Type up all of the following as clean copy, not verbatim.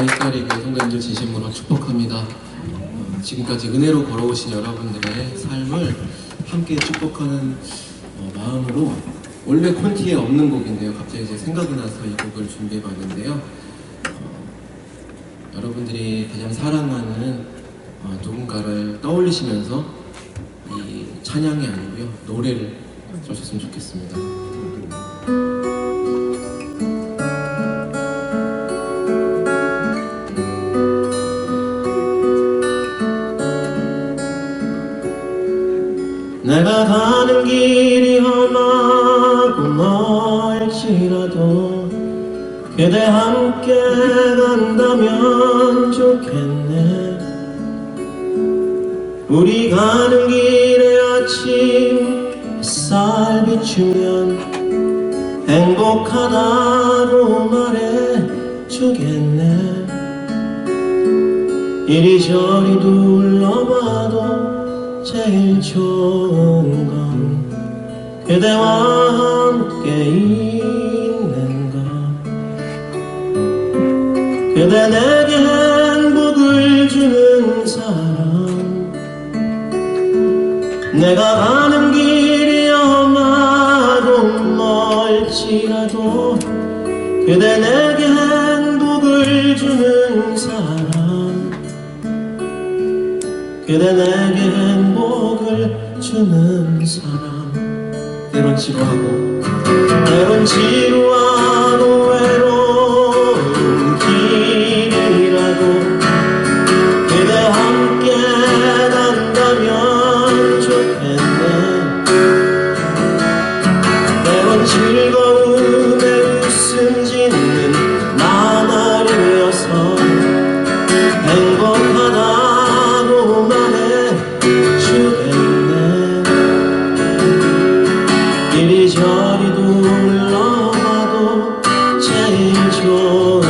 하나님께 성도님들 진심으로 축복합니다. 지금까지 은혜로 걸어오신 여러분들의 삶을 함께 축복하는 마음으로, 원래 콘티에 없는 곡인데요, 갑자기 이제 생각이 나서 이 곡을 준비해봤는데요. 여러분들이 가장 사랑하는 누군가를 떠올리시면서 이 찬양이 아니고요, 노래를 써주셨으면 좋겠습니다. 내가 가는 길이 험하고 멀지라도 그대 함께 간다면 좋겠네. 우리 가는 길에 아침 햇살 비추면 행복하다고 말해주겠네. 이리저리 둘러봐도 제일 좋은 건 그대와 함께 있는 것. 그대 내게 행복을 주는 사람. 내가 가는 길이 험하고 멀지라도 그대 내게 행복을 주는 사람. 그대 내게 행복을 주는 사람. 때론 지루하고 때론 지루하고 외로운 길이라도 그대 함께 간다면 좋겠네. 때론 즐거움에 웃음 짓는 나날이 되어서 행복하다 이리저리 둘러봐도 제일 좋은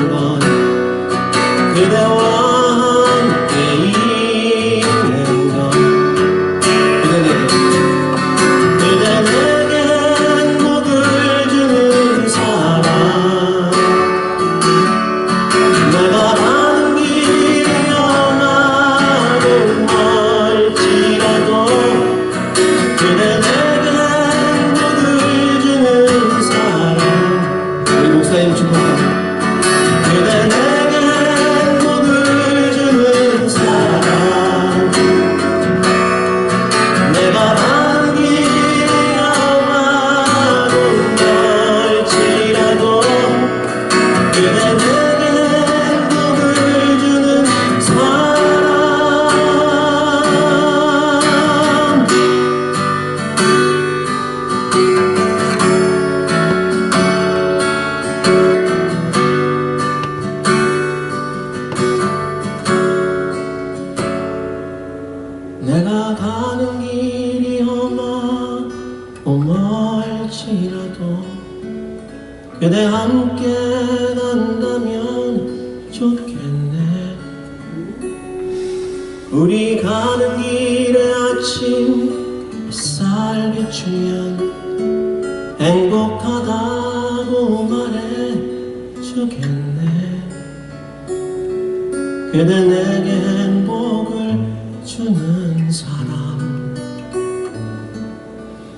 건 그대와 함께 있는 것. 그대 내게 행복을 주는 사람. 내가 가는 길이 험하고 멀지라도 그대 그대 내게 행복을 주는 사람. 내가 가는 길이 험하고 멀지라도 그대 내게 행복을 주는 사람. 내가 가는 길이 험하고 멀지라도 그대 함께 간다면 좋겠네. 우리 가는 길에 아침 햇살 비추면 행복하다고 말해주겠네. 그대 내게 행복을 주는 사람.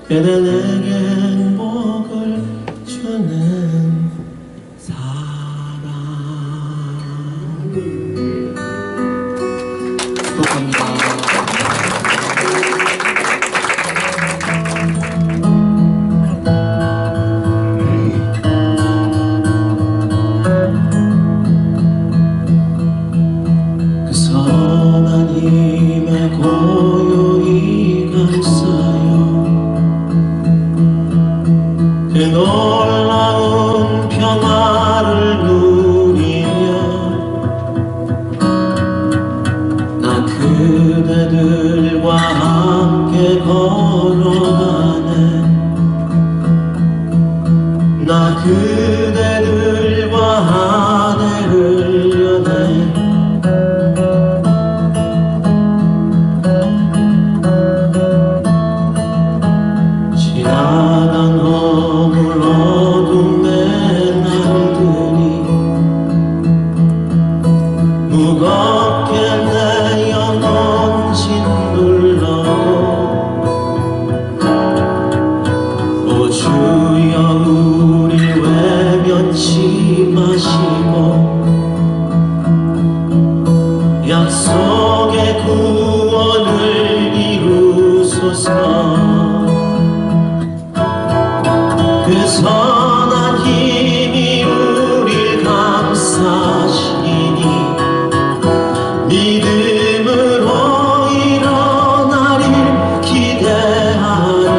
그대 내게 행복을 주는 사람. 축복합니다. 그 선한 힘에 고요히 감싸요. 잊지 마시고 약속의 구원을 이루소서. 그 선한 힘이 우릴 감싸시니 믿음으로 일어나릴 기대하네.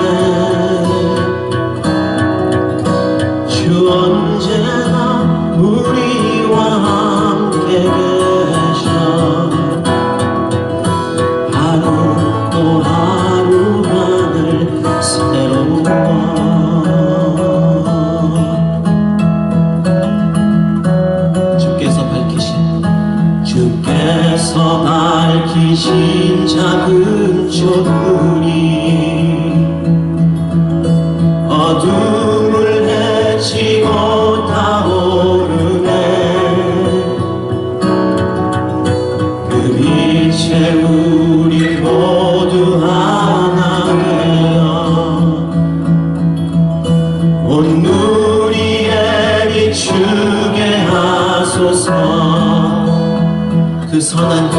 주 언제나 우리와 함께 계셔. 하루 또 하루가 늘 새로워. 주께서 밝히신 작은 조물이 어둠을 헤치고 타오르네. 그 빛에 우리 모두 하나 되어 온 누리에 비추게 하소서. 그 선한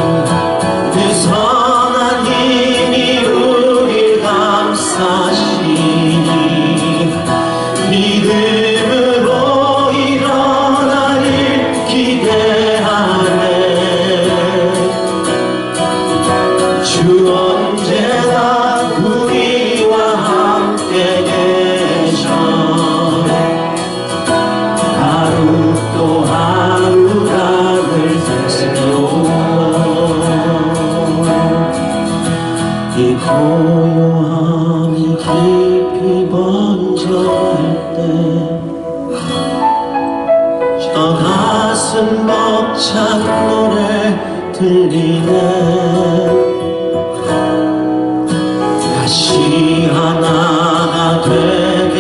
힘이 우릴 감싸시니 믿음으로 일어나길 기대하네. 주 언제나 우리와 함께 계셔. 하루 또 하루가 늘 이 고요함이 깊이 번져갈 때 저 가슴 벅찬 노래 들리네. 다시 하나가 되게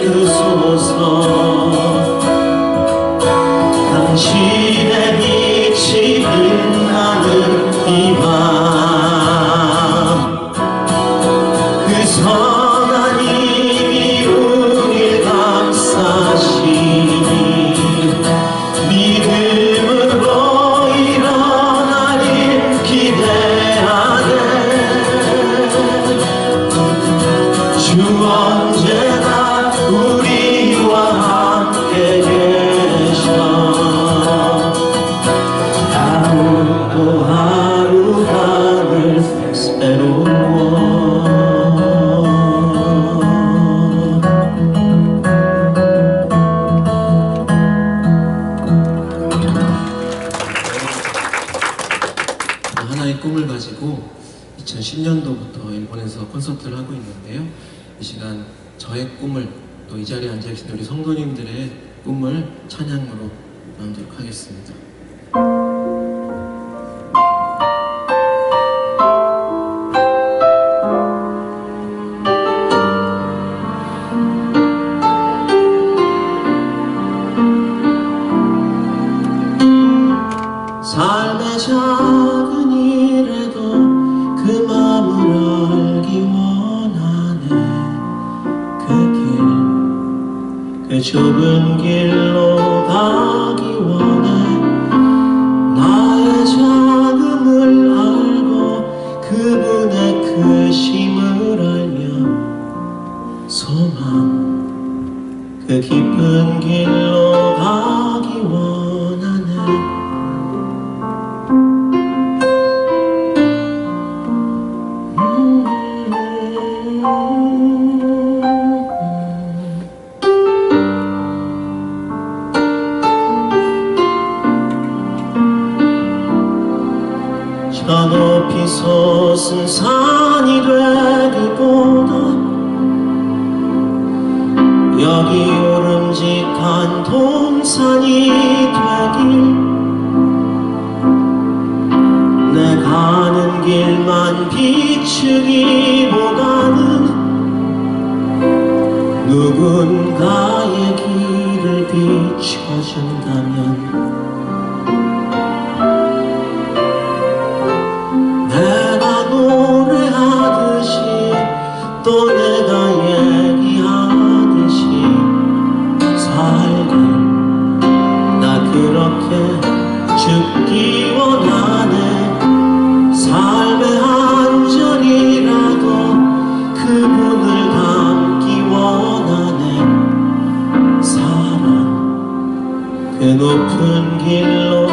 이끄소서. 당신의 빛이 빛나는 이 밤 그 선한 힘이 우릴 감싸시니 믿음으로 일어나길 기대하네. 주 언제나 우리와 함께 계셔. 하루 또 하루가 늘 새로워. 하나의 꿈을 가지고 2010년도부터 일본에서 콘서트를 하고 있는데요. 이 시간 저의 꿈을 또 이 자리에 앉아계신 우리 성도님들의 꿈을 찬양으로 나누도록 하겠습니다. 삶의 작은 일에도 그 마음을 알기 원하네. 그 좁은 길로 가기 원해. 나의 작음을 알고 그분의 크심을 알며 소망 그 깊은 길로 가기 원하네. 저 높이 솟은 산이 되기보다 여기 오름직한 동산이 되길. 내 가는 길만 비추기보다는 누군가의 길을 비춰준다면 내가 노래하듯이 또 내가 얘기하듯이 살길 그 높은 길로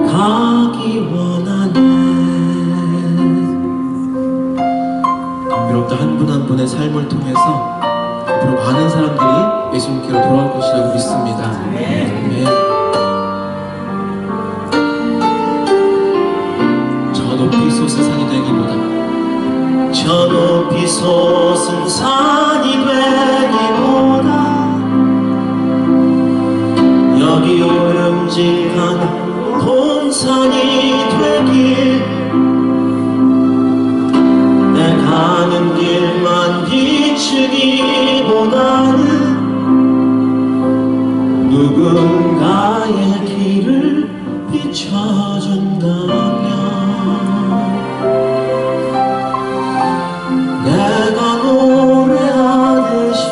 가기 원하네. 여러분들 한 분 한 분의 삶을 통해서 앞으로 많은 사람들이 예수님께로 돌아올 것이라고 믿습니다. 아멘. 저 높이 솟은 산이 되기보다 저 높이 솟은 산이 되기보다 여기 오름직한 동산이 되길, 내 가는 길만 비추기보다는 누군가의 길을 비춰준다면 내가 노래하듯이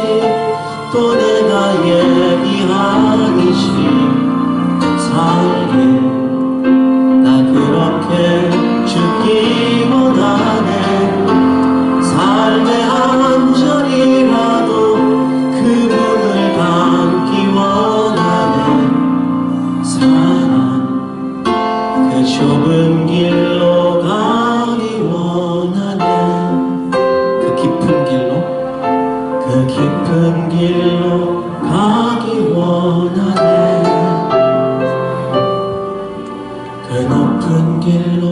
또 내가 얘기하듯이 살게. 나 그렇게 죽기보다는 삶의 한 절이라도 그분을 닮기 원하는 사랑, 그 좁은 길로 가기 원하네. 그 깊은 길로 그 깊은 길로 가기 원하네. 그 높은 길로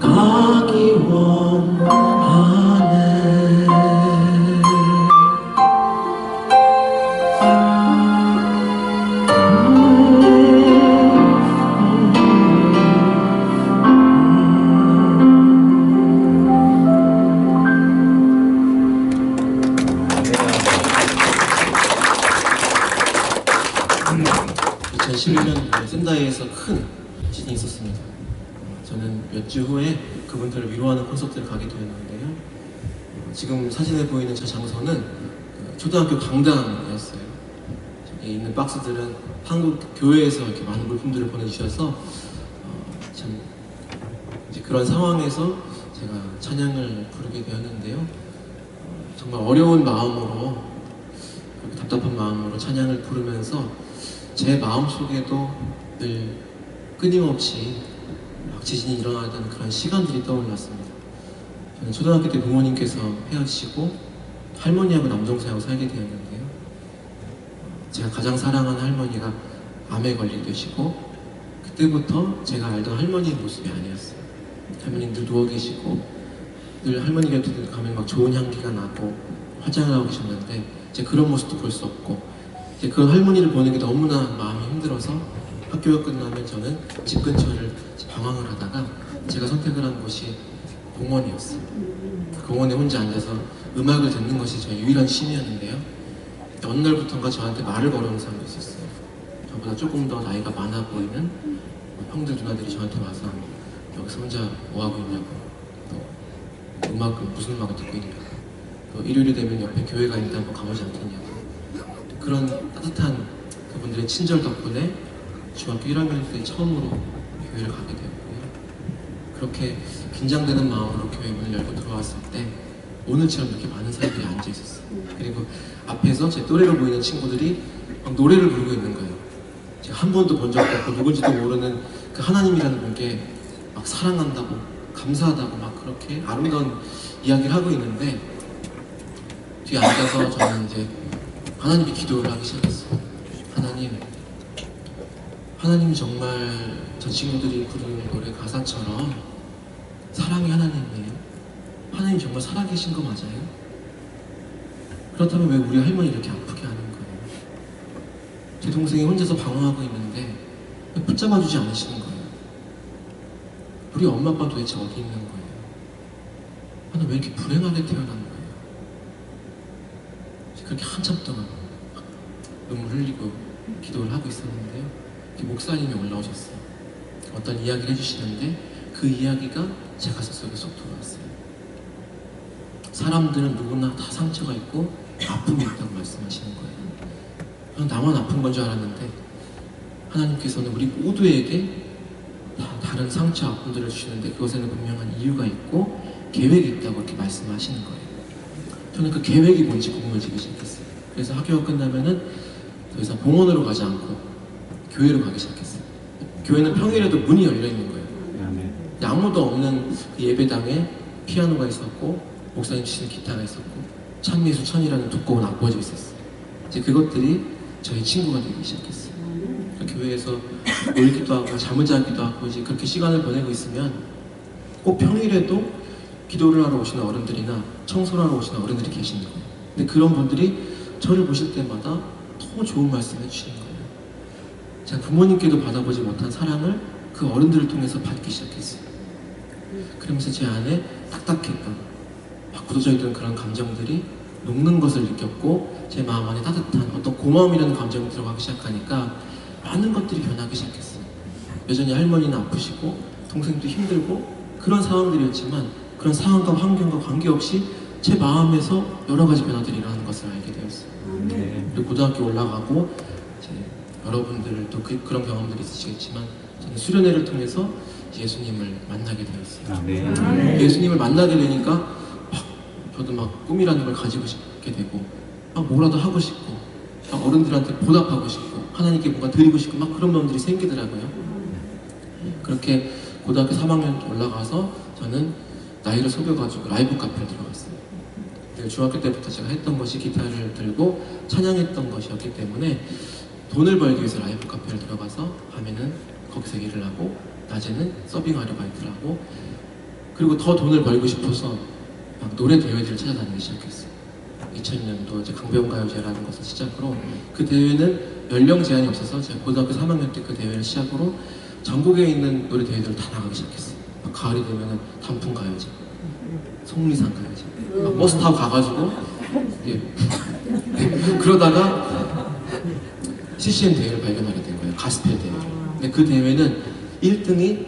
가기 원하네. 샌다이에서 큰 지진이 있었습니다. 저는 몇 주 후에 그분들을 위로하는 콘서트를 가게 되었는데요. 지금 사진에 보이는 저 장소는 초등학교 강당이었어요. 저기 있는 박스들은 한국 교회에서 이렇게 많은 물품들을 보내주셔서 참 이제 그런 상황에서 제가 찬양을 부르게 되었는데요. 정말 어려운 마음으로, 답답한 마음으로 찬양을 부르면서 제 마음속에도 늘 끊임없이 막 지진이 일어나던 그런 시간들이 떠올랐습니다. 저는 초등학교 때 부모님께서 헤어지시고 할머니하고 남동생하고 살게 되었는데요. 제가 가장 사랑하는 할머니가 암에 걸리게 되시고 그때부터 제가 알던 할머니의 모습이 아니었어요. 할머니는 늘 누워 계시고 늘 할머니 곁에 가면 막 좋은 향기가 나고 화장을 하고 계셨는데 이제 그런 모습도 볼 수 없고 이제 그 할머니를 보는 게 너무나 마음이 힘들어서 학교가 끝나면 저는 집 근처를 방황을 하다가 제가 선택을 한 곳이 공원이었어요. 그 공원에 혼자 앉아서 음악을 듣는 것이 저의 유일한 취미였는데요. 어느 날부터인가 저한테 말을 걸어오는 사람도 있었어요. 저보다 조금 더 나이가 많아 보이는 형들 누나들이 저한테 와서 여기서 혼자 뭐하고 있냐고, 또 무슨 음악을 듣고 있냐고, 또 일요일이 되면 옆에 교회가 있는데 한번 가보지 않겠냐고. 그런 따뜻한 그분들의 친절 덕분에 중학교 1학년 때 처음으로 교회를 가게 되었고요. 그렇게 긴장되는 마음으로 교회 문을 열고 들어왔을 때 오늘처럼 이렇게 많은 사람들이 앉아 있었어요. 그리고 앞에서 제 또래로 보이는 친구들이 막 노래를 부르고 있는 거예요. 제가 한 번도 본 적도 없고 누군지도 모르는 그 하나님이라는 분께 막 사랑한다고 감사하다고 막 그렇게 아름다운 이야기를 하고 있는데 뒤에 앉아서 저는 이제 하나님께 기도를 하기 시작했어요. 하나님 정말 저 친구들이 부르는 노래 가사처럼 사랑이 하나님이에요? 하나님 정말 살아계신 거 맞아요? 그렇다면 왜 우리 할머니 이렇게 아프게 하는 거예요? 제 동생이 혼자서 방황하고 있는데 왜 붙잡아주지 않으시는 거예요? 우리 엄마 아빠 도대체 어디 있는 거예요? 하나님 왜 이렇게 불행하게 태어난 거예요? 그렇게 한참 동안 눈물 흘리고 기도를 하고 있었는데요. 목사님이 올라오셨어요. 어떤 이야기를 해주시는데 그 이야기가 제 가슴 속에 쏙 들어왔어요. 사람들은 누구나 다 상처가 있고 아픔이 있다고 말씀하시는 거예요. 나만 아픈 건 줄 알았는데 하나님께서는 우리 모두에게 다 다른 상처, 아픔들을 주시는데 그것에는 분명한 이유가 있고 계획이 있다고 이렇게 말씀하시는 거예요. 저는 그 계획이 뭔지 궁금해지기 시작했어요. 그래서 학교가 끝나면은 더 이상 봉원으로 가지 않고 교회로 가기 시작했어요. 교회는 평일에도 문이 열려 있는 거예요. 아무도 없는 그 예배당에 피아노가 있었고 목사님 치시는 기타가 있었고 찬미수 천이라는 두꺼운 악보가 있었어요. 이제 그것들이 저희 친구가 되기 시작했어요. 교회에서 놀기도 하고 잠을 자기도 하고 이제 그렇게 시간을 보내고 있으면 꼭 평일에도 기도를 하러 오시는 어른들이나 청소를 하러 오시는 어른들이 계시는 거예요. 근데 그런 분들이 저를 보실 때마다 더 좋은 말씀 해주시는 거예요. 제가 부모님께도 받아보지 못한 사랑을 그 어른들을 통해서 받기 시작했어요. 그러면서 제 안에 딱딱했던 막 굳어져 있던 그런 감정들이 녹는 것을 느꼈고 제 마음 안에 따뜻한 어떤 고마움이라는 감정이 들어가기 시작하니까 많은 것들이 변하기 시작했어요. 여전히 할머니는 아프시고 동생도 힘들고 그런 상황들이었지만 그런 상황과 환경과 관계없이 제 마음에서 여러 가지 변화들이 일어나는 것을 알게 되었어요. 그리고 고등학교 올라가고 이제 여러분들도 그런 경험들이 있으시겠지만 저는 수련회를 통해서 예수님을 만나게 되었어요. 예수님을 만나게 되니까 막 저도 막 꿈이라는 걸 가지고 싶게 되고 막 뭐라도 하고 싶고 막 어른들한테 보답하고 싶고 하나님께 뭔가 드리고 싶고 막 그런 마음들이 생기더라고요. 그렇게 고등학교 3학년 올라가서 저는 나이를 속여가지고 라이브 카페를 들어갔어요. 중학교 때부터 제가 했던 것이 기타를 들고 찬양했던 것이었기 때문에 돈을 벌기 위해서 라이브 카페를 들어가서 밤에는 거기서 일을 하고 낮에는 서빙 아르바이트를 하고 그리고 더 돈을 벌고 싶어서 막 노래 대회들을 찾아다니기 시작했어요. 2000년도 이제 강변가요제라는 것을 시작으로 그 대회는 연령 제한이 없어서 제가 고등학교 3학년 때 그 대회를 시작으로 전국에 있는 노래 대회들을 다 나가기 시작했어요. 막 가을이 되면은 단풍가요제, 속리산 가요제, 막 버스 타고 가가지고 예. 그러다가 CCM 대회를 발견하게 된 거예요. 가스펠 대회. 근데 그 대회는 1등이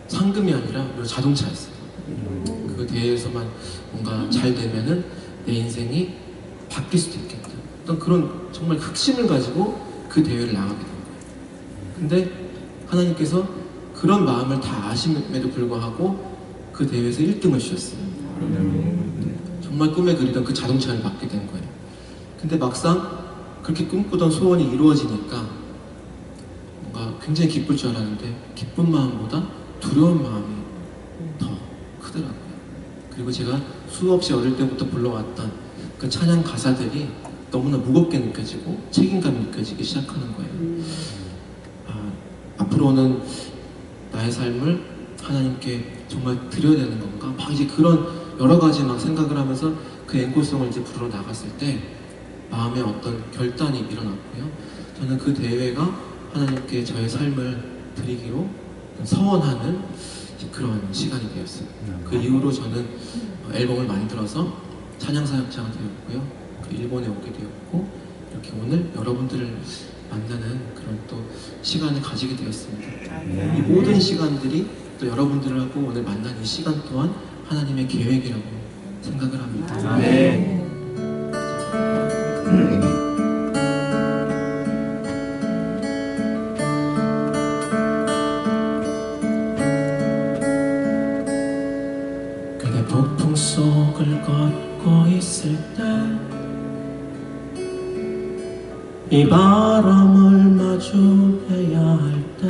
상금이 아니라 자동차였어요. 그 대회에서만 뭔가 잘 되면은 내 인생이 바뀔 수도 있겠다. 어떤 그런 정말 흑심을 가지고 그 대회를 나가게 된 거예요. 근데 하나님께서 그런 마음을 다 아심에도 불구하고 그 대회에서 1등을 주셨어요. 정말 꿈에 그리던 그 자동차를 받게 된 거예요. 근데 막상 그렇게 꿈꾸던 소원이 이루어지니까 뭔가 굉장히 기쁠 줄 알았는데 기쁜 마음보다 두려운 마음이 더 크더라고요. 그리고 제가 수없이 어릴 때부터 불러왔던 그 찬양 가사들이 너무나 무겁게 느껴지고 책임감이 느껴지기 시작하는 거예요. 앞으로는 나의 삶을 하나님께 정말 드려야 되는 건가? 막 이제 그런 여러 가지 막 생각을 하면서 그 앵콜송을 이제 부르러 나갔을 때 마음에 어떤 결단이 일어났고요. 저는 그 대회가 하나님께 저의 삶을 드리기로 서원하는 그런 시간이 되었어요. 그 이후로 저는 앨범을 만들어서 찬양사역자가 되었고요. 그 일본에 오게 되었고 이렇게 오늘 여러분들을 만나는 그런 또 시간을 가지게 되었습니다. 이 모든 시간들이 또 여러분들을 하고 오늘 만난 이 시간 또한 하나님의 계획이라고 생각을 합니다. 그대 폭풍 속을 걷고 있을 때 이 바람을 마주해야 할 때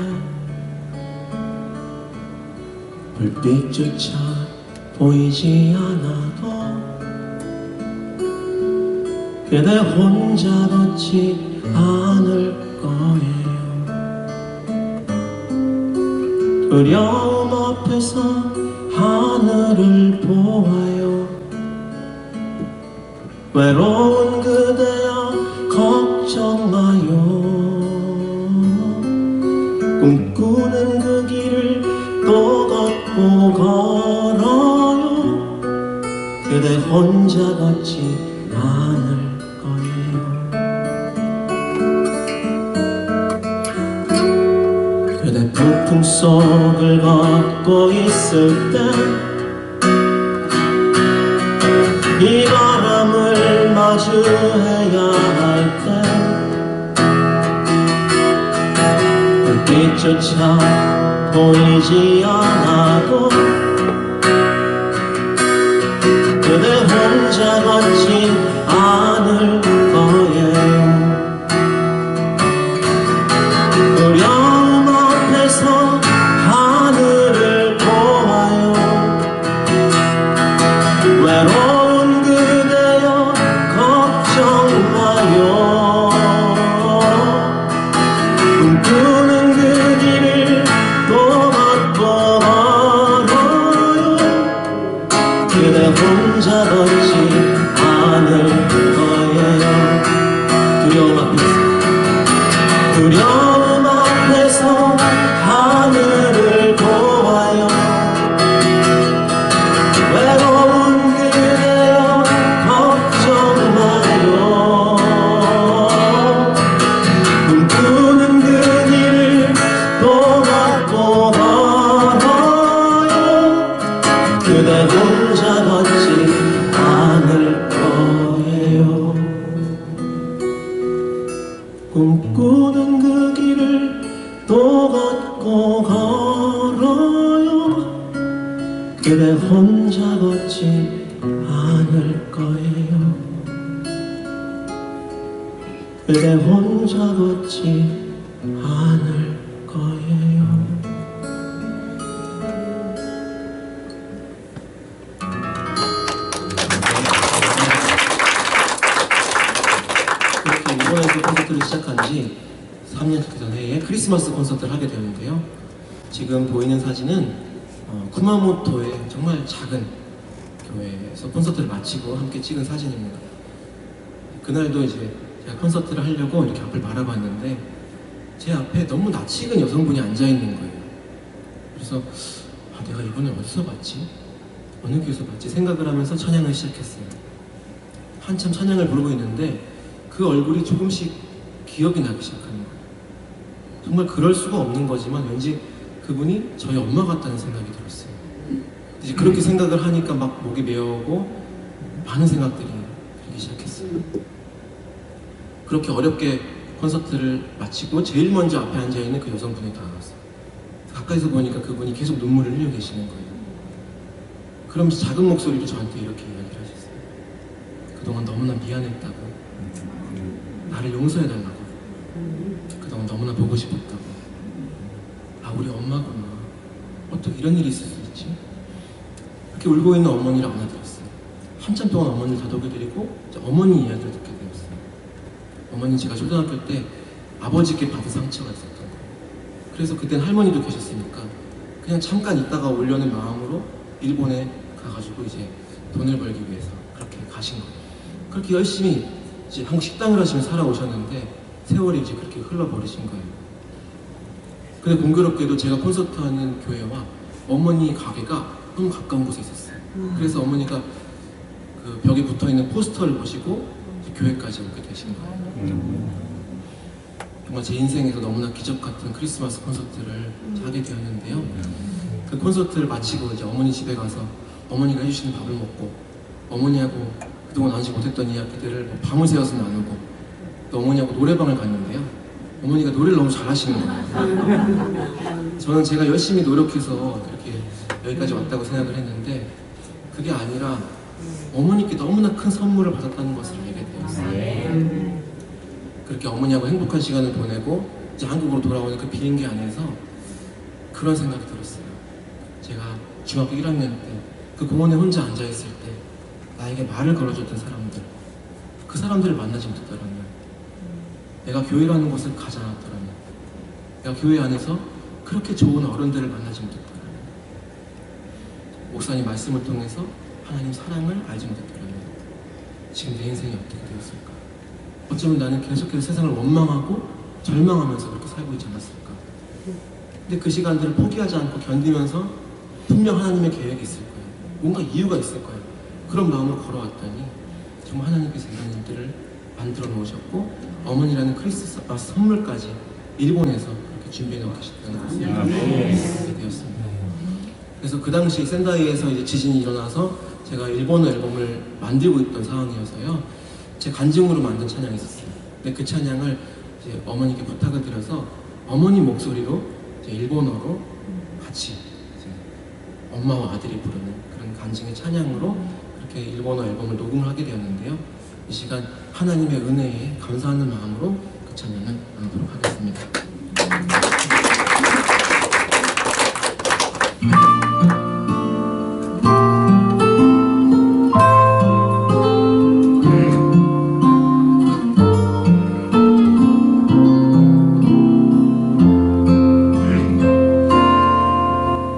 불빛조차 보이지 않아도 그대 혼자 걷지 않을 거예요. 두려움 앞에서 하늘을 보아요. 외로운 그대여 걱정 마요. 꿈꾸는 그 길을 또 걷고 걸어요. 그대 혼자 걷지 않을 거예요. 그대 폭풍 속을 걷고 있을 때 이 바람을 마주해야 할 때 불빛조차 보이지 않아도 그대 혼자 걷지 않을 거예요. 그대 혼자 걷지 않을 거예요. 그대 혼자 걷지 않을 거예요. 이렇게 일본에서 콘서트를 시작한 지 3년 전에 크리스마스 콘서트를 하게 되었는데요. 지금 보이는 사진은 쿠마모토의 정말 작은 교회에서 콘서트를 마치고 함께 찍은 사진입니다. 그날도 이제 제가 콘서트를 하려고 이렇게 앞을 바라봤는데 제 앞에 너무 낯익은 여성분이 앉아있는 거예요. 그래서 내가 이번에 어디서 봤지? 어느 교회에서 봤지? 생각을 하면서 찬양을 시작했어요. 한참 찬양을 부르고 있는데 그 얼굴이 조금씩 기억이 나기 시작하는 거예요. 정말 그럴 수가 없는 거지만 왠지 그분이 저희 엄마 같다는 생각이 들었어요. 이제 그렇게 생각을 하니까 막 목이 메어오고 많은 생각들이 들기 시작했어요. 그렇게 어렵게 콘서트를 마치고 제일 먼저 앞에 앉아있는 그 여성분이 다가왔어요. 가까이서 보니까 그분이 계속 눈물을 흘리고 계시는 거예요. 그러면서 작은 목소리로 저한테 이렇게 이야기를 하셨어요. 그동안 너무나 미안했다고, 나를 용서해달라고, 그동안 너무나 보고 싶었다고, 우리 엄마구나, 어떻게 이런 일이 있을 수 있지? 이렇게 울고 있는 어머니를 안아드렸어요. 한참 동안 어머니를 다독여드리고 어머니 이야기를 듣게 되었어요. 어머니 제가 초등학교 때 아버지께 받은 상처가 있었던 거예요. 그래서 그땐 할머니도 계셨으니까 그냥 잠깐 있다가 오려는 마음으로 일본에 가가지고 이제 돈을 벌기 위해서 그렇게 가신 거예요. 그렇게 열심히 이제 한국 식당을 하시며 살아오셨는데 세월이 이제 그렇게 흘러버리신 거예요. 근데 공교롭게도 제가 콘서트하는 교회와 어머니 가게가 너무 가까운 곳에 있었어요. 그래서 어머니가 그 벽에 붙어있는 포스터를 보시고 교회까지 오게 되신 거예요. 정말 제 인생에서 너무나 기적 같은 크리스마스 콘서트를 하게 되었는데요. 그 콘서트를 마치고 이제 어머니 집에 가서 어머니가 해주시는 밥을 먹고 어머니하고 그동안 나누지 못했던 이야기들을 밤을 새워서 나누고 또 어머니하고 노래방을 갔는데요. 어머니가 노래를 너무 잘하시는 거예요. 저는 제가 열심히 노력해서 이렇게 여기까지 왔다고 생각을 했는데 그게 아니라 어머니께 너무나 큰 선물을 받았다는 것을 알게 되었어요. 그렇게 어머니하고 행복한 시간을 보내고 이제 한국으로 돌아오는 그 비행기 안에서 그런 생각이 들었어요. 제가 중학교 1학년 때 그 공원에 혼자 앉아있을 때 나에게 말을 걸어줬던 사람들, 그 사람들을 만나지 못했더라면, 내가 교회라는 곳을 가지 않았더라면, 내가 교회 안에서 그렇게 좋은 어른들을 만나지 못했더라면, 목사님 말씀을 통해서 하나님 사랑을 알지 못했더라면 지금 내 인생이 어떻게 되었을까? 어쩌면 나는 계속해서 세상을 원망하고 절망하면서 그렇게 살고 있지 않았을까? 근데 그 시간들을 포기하지 않고 견디면서 분명 하나님의 계획이 있을 거예요. 뭔가 이유가 있을 거예요. 그런 마음으로 걸어왔더니 정말 하나님께서 이런 일들을 만들어 놓으셨고 어머니라는 크리스마스 선물까지 일본에서 그렇게 준비해 놓고 계셨다는 것을 알게 되었습니다. 그래서 그 당시 센다이에서 이제 지진이 일어나서 제가 일본어 앨범을 만들고 있던 상황이어서요. 제 간증으로 만든 찬양이 있었어요. 근데 그 찬양을 이제 어머니께 부탁을 드려서 어머니 목소리로 이제 일본어로 같이 이제 엄마와 아들이 부르는 그런 간증의 찬양으로 그렇게 일본어 앨범을 녹음을 하게 되었는데요. 이 시간 하나님의 은혜에 감사하는 마음으로 그 찬양을 나누도록 하겠습니다.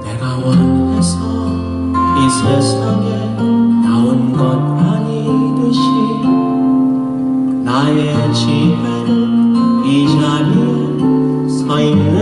내가 원해서 이 세상에 나온 것 아니듯이 나의 지혜로 이 자리에 서 있는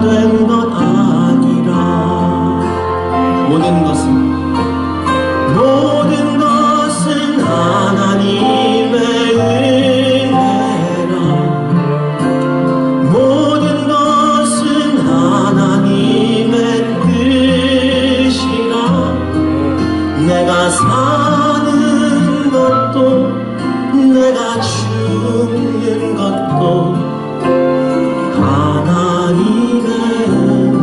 된 것 아니라 모든 것은 하나님의 은혜라. 모든 것은 하나님의 뜻이라. 내가 사는 것도 내가 죽는 것도 하나님의 은혜라.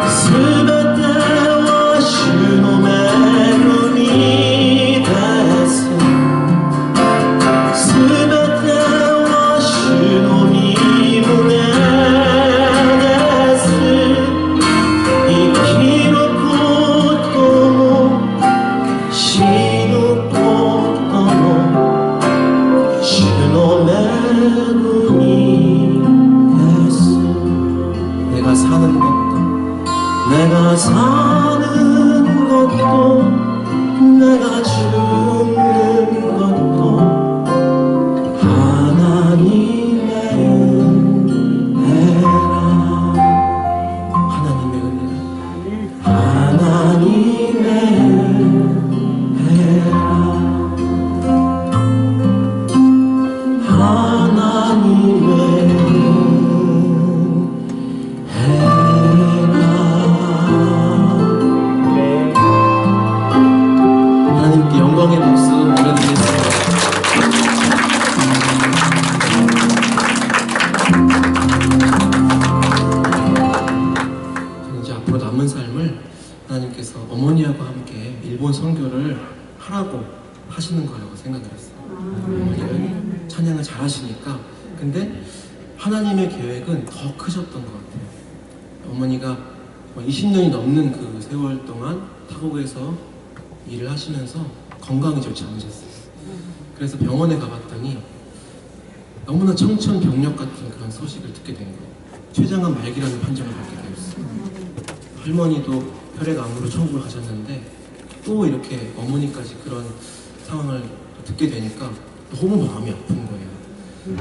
스베테와 슈노의 눈이 됐음. 스베테와 슈노니 문에 됐음. 이 키노코토모 시노코토모 슈노의 눈이 됐음. 내가 사는 것도 내가 죽는 것도 하나님의 은혜라. 하나님의 은혜라. 하나님의 은혜라. 하나님의 하나님께 영광의 박수 올려드리겠습니다. 저는 이제 앞으로 남은 삶을 하나님께서 어머니하고 함께 일본 선교를 하라고 하시는 거라고 생각을 했어요. 어머니는 찬양을 잘 하시니까. 근데 하나님의 계획은 더 크셨던 것 같아요. 어머니가 20년이 넘는 그 세월 동안 타국에서 일을 하시면서 건강이 좋지 않으셨어요. 그래서 병원에 가봤더니 너무나 청천벽력 같은 그런 소식을 듣게 된 거예요. 췌장암 말기라는 판정을 받게 되었어요. 할머니도 혈액암으로 천국을 가셨는데 또 이렇게 어머니까지 그런 상황을 듣게 되니까 너무 마음이 아픈 거예요.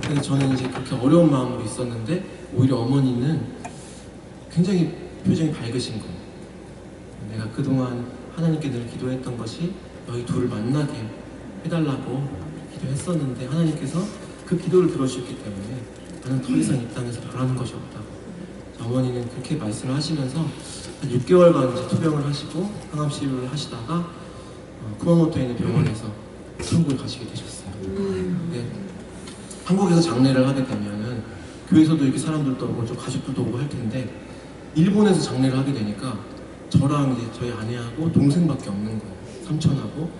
그래서 저는 이제 그렇게 어려운 마음으로 있었는데 오히려 어머니는 굉장히 표정이 밝으신 거예요. 내가 그동안 하나님께 늘 기도했던 것이 너희 둘을 만나게 해달라고 기도했었는데 하나님께서 그 기도를 들어주셨기 때문에 나는 더 이상 이 땅에서 바라는 것이 없다고. 어머니는 그렇게 말씀을 하시면서 한 6개월간 이제 투병을 하시고 항암 치료를 하시다가 쿠마모토에 있는 병원에서 천국을 가시게 되셨어요. 근데 한국에서 장례를 하게 되면은 교회에서도 이렇게 사람들도 오고 좀 가족들도 오고 할 텐데 일본에서 장례를 하게 되니까 저랑 이제 저희 아내하고 동생밖에 없는 거예요. 삼촌하고.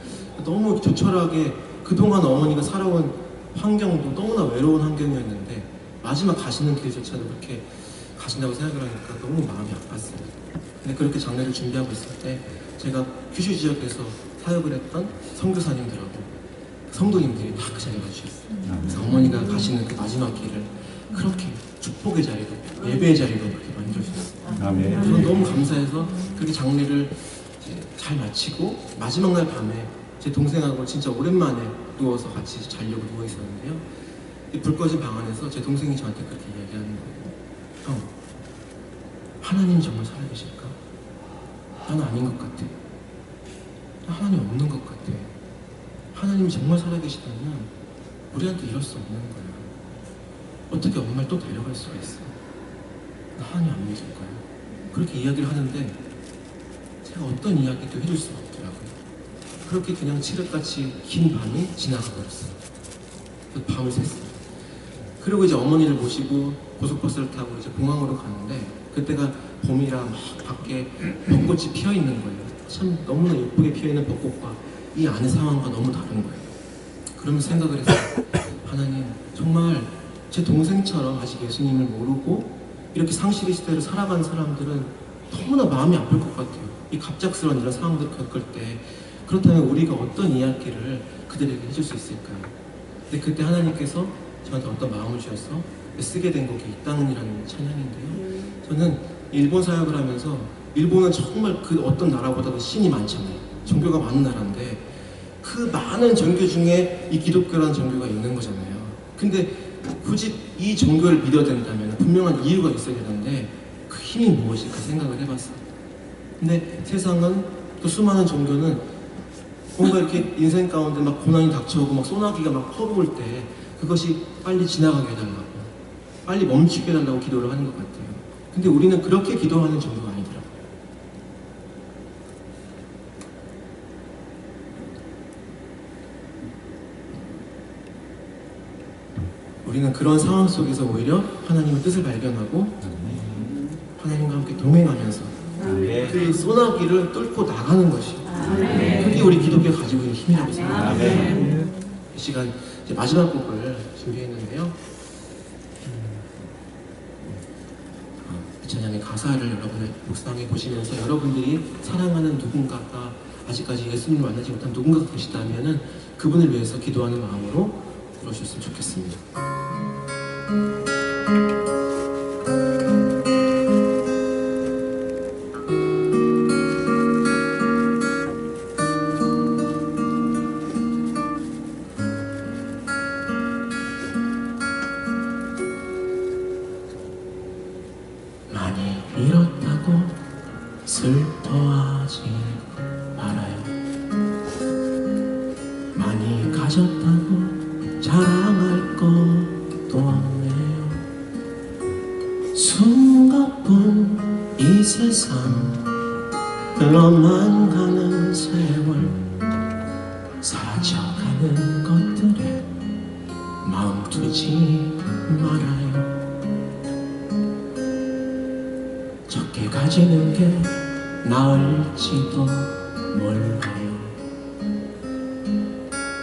너무 조촐하게 그동안 어머니가 살아온 환경도 너무나 외로운 환경이었는데 마지막 가시는 길조차도 그렇게 가신다고 생각을 하니까 너무 마음이 아팠어요. 근데 그렇게 장례를 준비하고 있을 때 제가 규슈 지역에서 사역을 했던 선교사님들하고 성도님들이 다 그 자리에 와주셨어요. 그래서 어머니가 가시는 그 마지막 길을 그렇게 축복의 자리로, 예배의 자리로 그렇게 만들어주셨어요. 저는 너무 감사해서 그렇게 장례를 이제 잘 마치고 마지막 날 밤에 제 동생하고 진짜 오랜만에 누워서 같이 자려고 누워 있었는데요. 이 불 꺼진 방 안에서 제 동생이 저한테 그렇게 이야기하는 거예요. 형, 하나님 정말 살아계실까? 나는 아닌 것 같아. 하나님 없는 것 같아. 하나님이 정말 살아계시다면 우리한테 이럴 수 없는 거야. 어떻게 엄마를 또 데려갈 수가 있어? 하나님 안 믿을까요? 그렇게 이야기를 하는데 제가 어떤 이야기도 해줄 수가 없더라고요. 그렇게 그냥 칠흑같이 긴 밤이 지나가 버렸어요. 그 밤을 샜어요. 그리고 이제 어머니를 모시고 고속버스를 타고 이제 공항으로 가는데 그때가 봄이라 막 밖에 벚꽃이 피어 있는 거예요. 참 너무나 예쁘게 피어 있는 벚꽃과 이 안의 상황과 너무 다른 거예요. 그러면서 생각을 했어요. 하나님, 정말 제 동생처럼 아직 예수님을 모르고 이렇게 상실의 시대를 살아가는 사람들은 너무나 마음이 아플 것 같아요. 이 갑작스러운 이런 상황들을 겪을 때. 그렇다면 우리가 어떤 이야기를 그들에게 해줄 수 있을까요? 근데 그때 하나님께서 저한테 어떤 마음을 주셔서 쓰게 된 곡이 이 땅은이라는 찬양인데요. 저는 일본 사역을 하면서 일본은 정말 그 어떤 나라보다도 신이 많잖아요. 종교가 많은 나라인데 그 많은 종교 중에 이 기독교라는 종교가 있는 거잖아요. 근데 굳이 이 종교를 믿어야 된다면 분명한 이유가 있어야 되는데 그 힘이 무엇일까 생각을 해봤어. 근데 세상은 또 수많은 종교는 뭔가 이렇게 인생 가운데 막 고난이 닥쳐오고 막 소나기가 막 퍼부을 때 그것이 빨리 지나가게 해달라고, 빨리 멈추게 해달라고 기도를 하는 것 같아요. 근데 우리는 그렇게 기도하는 종교가 아니더라고요. 우리는 그런 상황 속에서 오히려 하나님의 뜻을 발견하고 하나님과 함께 동행하면서 그 소나기를 뚫고 나가는 것이 그게 우리 기독교가 가지고 있는 힘이라고 생각합니다. 이 시간 이제 마지막 곡을 준비했는데요. 이 찬양의 가사를 여러분을 묵상해 보시면서 여러분들이 사랑하는 누군가가 아직까지 예수님을 만나지 못한 누군가가 계시다면은 그분을 위해서 기도하는 마음으로 들어주셨으면 좋겠습니다. 많이 잃었다고 슬퍼하지 말아요. 많이 가졌다고 자랑할 것도 없네요. 숨가쁜 이 세상 흘러만 가는 세월 사라져가는 것들에 마음 두지 말아요. 적게 가지는 게 나을지도 몰라요.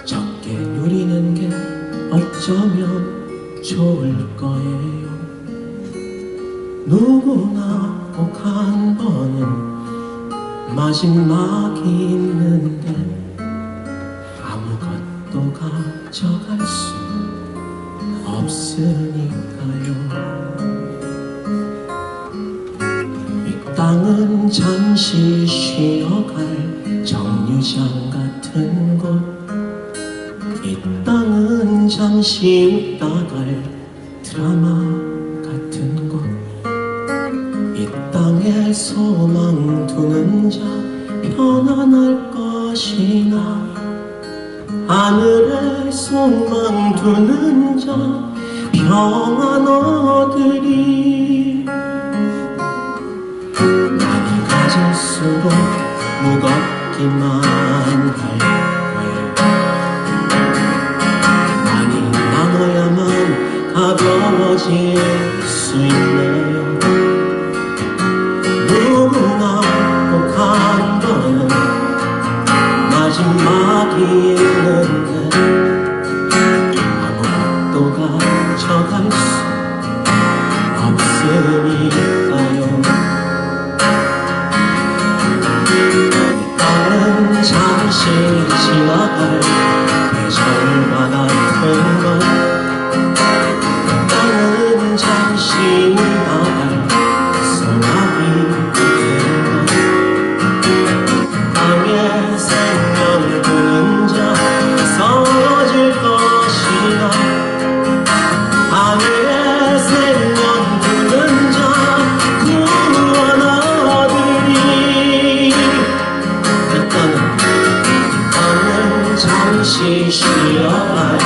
적게 누리는 게 어쩌면 좋을 거예요. 누구나 꼭 한 번은 마지막이 있는데 아무것도 가져갈 수 없으니까요. 이 땅은 잠시 쉬어갈 정류장 같은 곳, 이 땅은 잠시 웃다갈 드라마 같은 곳, 이 땅에 소망 두는 자 편안할 것이나 하늘에 소망 두는 자 평안 얻으리. 많이 가질수록 무겁기만 할 거예요. 많이 나눠야만 가벼워질 수 있네요. 누구나 꼭 한 번은 마지막이 있는데 아무것도 가져갈 수 없으니까요. 이 땅은 잠시 지나갈 계절과 같은 것, 이 땅은 잠시 나갈 소나기 같은 것, 땅에 생명 두는 자 서러질 것이나 하늘에 생명 두는 자 구원 얻으리. 땅은 잠시 쉬어갈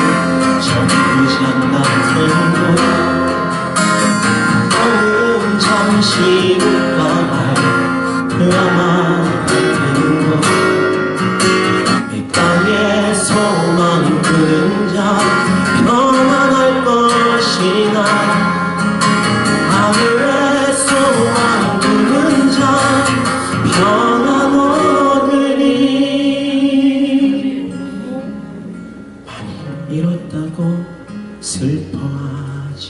정류장 같은 곳, 땅은 잠시 웃어갈 드라마 같은 곳, 이 땅에 소망 두는 자 평안할 것이나 하늘에 소망 두는 자 평안 얻으리. 많이 잃었다고 슬퍼하지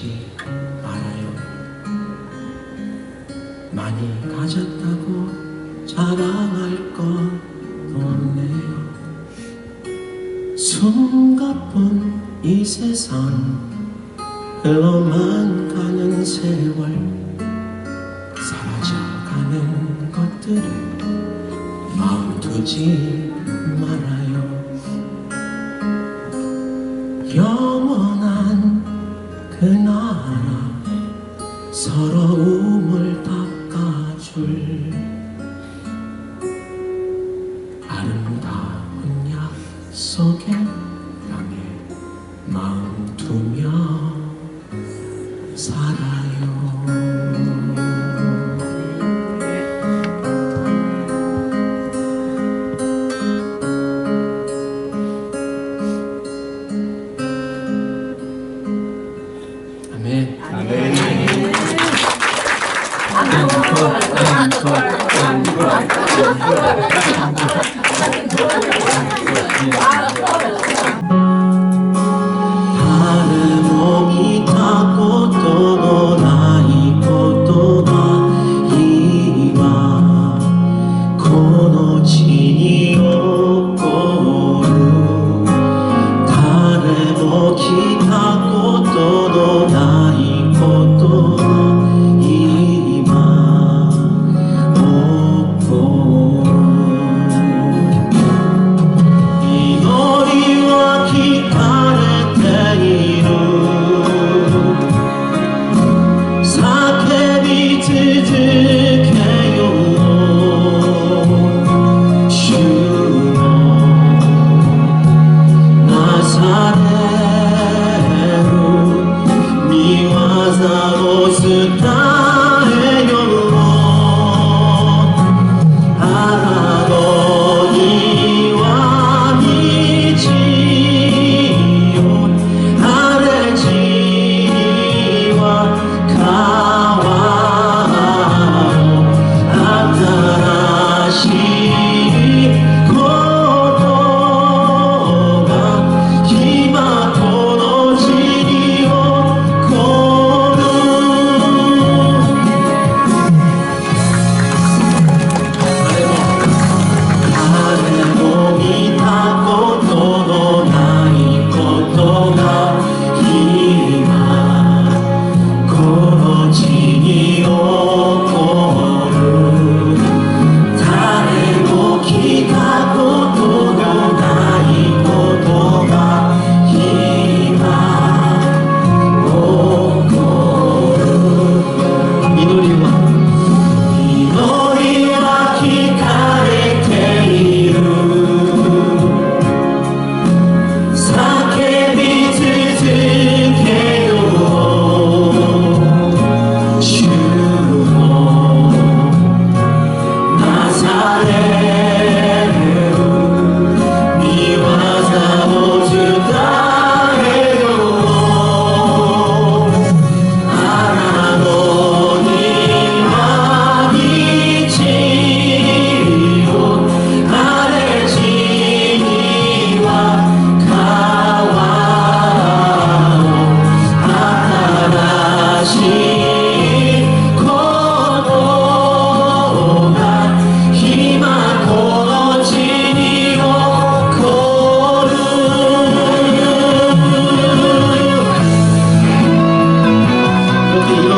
말아요. 많이 가졌다고 자랑할 것도 없네요. 숨가쁜 이 세상 흘러만 가는 세월 사라져가는 것들을 마음 두지 말아요. 영원한 그나마 서러움을 닦아줄 아름다운 약속에 향해 마음 두며 살아요. 아멘. 몸이 닿고 또 나이고 또 나이와 고노치니 없고루 달에 목이 닿고 또 나이고 또 나이와 없고루 이 놀이와 기타를 때이루 사케비 드득해요 주로 나사레루 미와사로 스타에요 아라도니와 미치요 아레지와 가와로 아타라시 고도가 기마토노지리오 고루 아레몽이 닿고 또 나이고 또 나이와 고노지니 오고루 달에 목이 닿고 또 나이고 또 나이와 오고루 이노리와 기타의 테이루 사케비 드득해요 주로 나사레루 미와사로 주다해요 아라도니와 미치요 아레지니와 가와로 아타라시 고도가 히마코노지니오 고루 그렇게 이런